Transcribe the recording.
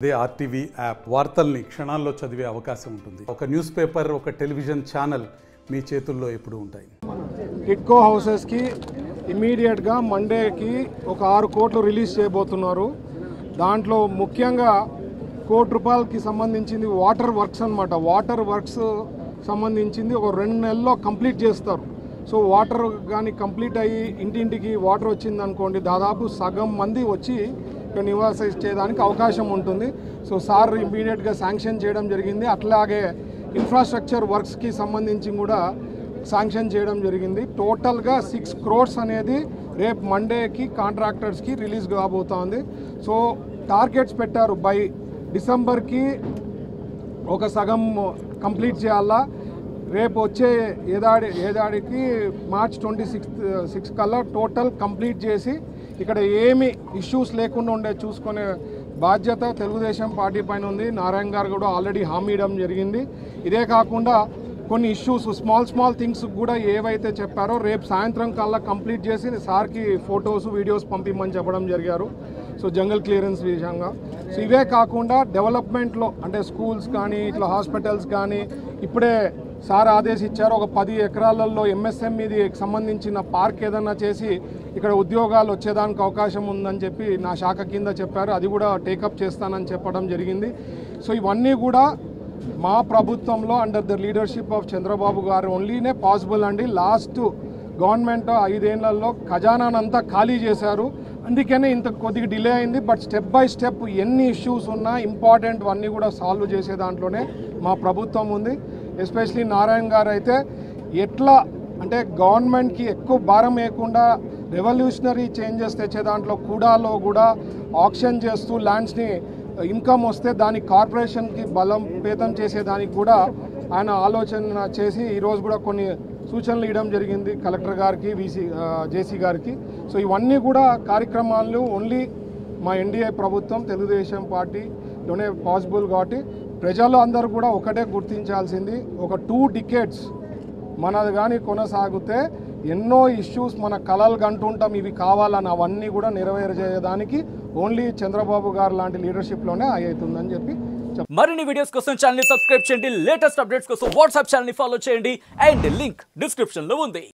అదే RTV app వార్తల్ని క్షణాల్లో చదివే అవకాశం ఉంటుంది. ఒక న్యూస్ పేపర్, ఒక టెలివిజన్ ఛానల్ మీ చేతుల్లో ఎప్పుడూ ఉంటాయి. టిడ్కో హౌసెస్కి ఇమీడియట్గా మండేకి ఒక 6 కోట్లు రిలీజ్ చేయబోతున్నారు. దాంట్లో ముఖ్యంగా ₹1 సంబంధించింది వాటర్ వర్క్స్ అన్నమాట. వాటర్ వర్క్స్ సంబంధించింది ఒక 2 నెలల్లో కంప్లీట్ చేస్తారు. సో వాటర్ కానీ కంప్లీట్ అయ్యి ఇంటింటికి వాటర్ వచ్చింది అనుకోండి, దాదాపు సగం మంది వచ్చి ఇక్కడ నివాసించేదానికి అవకాశం ఉంటుంది. సో సార్ ఇమీడియట్గా శాంక్షన్ చేయడం జరిగింది. అట్లాగే ఇన్ఫ్రాస్ట్రక్చర్ వర్క్స్కి సంబంధించి కూడా శాంక్షన్ చేయడం జరిగింది. టోటల్గా 6 crores అనేది రేపు మండేకి కాంట్రాక్టర్స్కి రిలీజ్ కాబోతోంది. సో టార్గెట్స్ పెట్టారు, బై డిసెంబర్కి ఒక సగం కంప్లీట్ చేయాలా, రేపు వచ్చే ఏడాదికి March 26 కల్లా టోటల్ కంప్లీట్ చేసి ఇక్కడ ఏమి ఇష్యూస్ లేకుండా ఉండే చూసుకునే బాధ్యత తెలుగుదేశం పార్టీ పైన ఉంది. నారాయణ గారు కూడా ఆల్రెడీ హామీ ఇవ్వడం జరిగింది. ఇదే కాకుండా కొన్ని ఇష్యూస్ స్మాల్ థింగ్స్ కూడా ఏవైతే చెప్పారో రేపు సాయంత్రం కల్లా కంప్లీట్ చేసి సార్కి ఫొటోస్ వీడియోస్ పంపిమని చెప్పడం జరిగారు. సో జంగల్ క్లియరెన్స్ విషయంగా. సో ఇవే కాకుండా డెవలప్మెంట్లో అంటే స్కూల్స్ కానీ ఇట్లా హాస్పిటల్స్ కానీ ఇప్పుడే సార్ ఆదేశించారు. ఒక 10 ఎకరాలలో ఎంఎస్ఎంఈకి సంబంధించిన పార్క్ ఏదన్నా చేసి ఇక్కడ ఉద్యోగాలు వచ్చేదానికి అవకాశం ఉందని చెప్పి నా శాఖ కింద చెప్పారు. అది కూడా టేకప్ చేస్తానని చెప్పడం జరిగింది. సో ఇవన్నీ కూడా మా ప్రభుత్వంలో under the leadership of Chandrababu గారు ఓన్లీనే పాసిబుల్ అండి. లాస్ట్ గవర్నమెంట్ 5 ఏళ్లలో ఖజానానంతా ఖాళీ చేశారు. అందుకనే ఇంత కొద్దిగా డిలే అయింది. బట్ స్టెప్ బై స్టెప్ ఎన్ని ఇష్యూస్ ఉన్నా ఇంపార్టెంట్ అన్నీ కూడా సాల్వ్ చేసే దాంట్లోనే మా ప్రభుత్వం ఉంది. ఎస్పెషలీ నారాయణ గారు అయితే ఎట్లా అంటే గవర్నమెంట్కి ఎక్కువ భారం వేయకుండా రెవల్యూషనరీ చేంజెస్ తెచ్చే దాంట్లో కూడాలో కూడా ఆక్షన్ చేస్తూ ల్యాండ్స్ని ఇన్కమ్ వస్తే దానికి కార్పొరేషన్కి బలోపేతం చేసేదానికి కూడా ఆయన ఆలోచన చేసి ఈరోజు కూడా కొన్ని సూచనలు ఇవ్వడం జరిగింది కలెక్టర్ గారికి, జేసీ గారికి. సో ఇవన్నీ కూడా కార్యక్రమాలు ఓన్లీ మా ఎన్డీఏ ప్రభుత్వం తెలుగుదేశం పార్టీలోనే పాసిబుల్. కాబట్టి ప్రజలు అందరూ కూడా ఒకటే గుర్తించాల్సింది, ఒక 2 decades మనది కానీ కొనసాగితే ఎన్నో ఇష్యూస్ మన కలలు కంటుంటాం, ఇవి కావాలని అవన్నీ కూడా నెరవేర్చేయడానికి ఓన్లీ చంద్రబాబు గారు లాంటి లీడర్షిప్లోనే అవుతుందని చెప్పి. మరిన్ని వీడియోస్ కోసం ఛానల్ ని సబ్స్క్రైబ్ చేయండి, లేటెస్ట్ అప్డేట్స్ కోసం వాట్సాప్ ఛానల్ ని ఫాలో చేయండి అండ్ లింక్ డిస్క్రిప్షన్ లో ఉంది.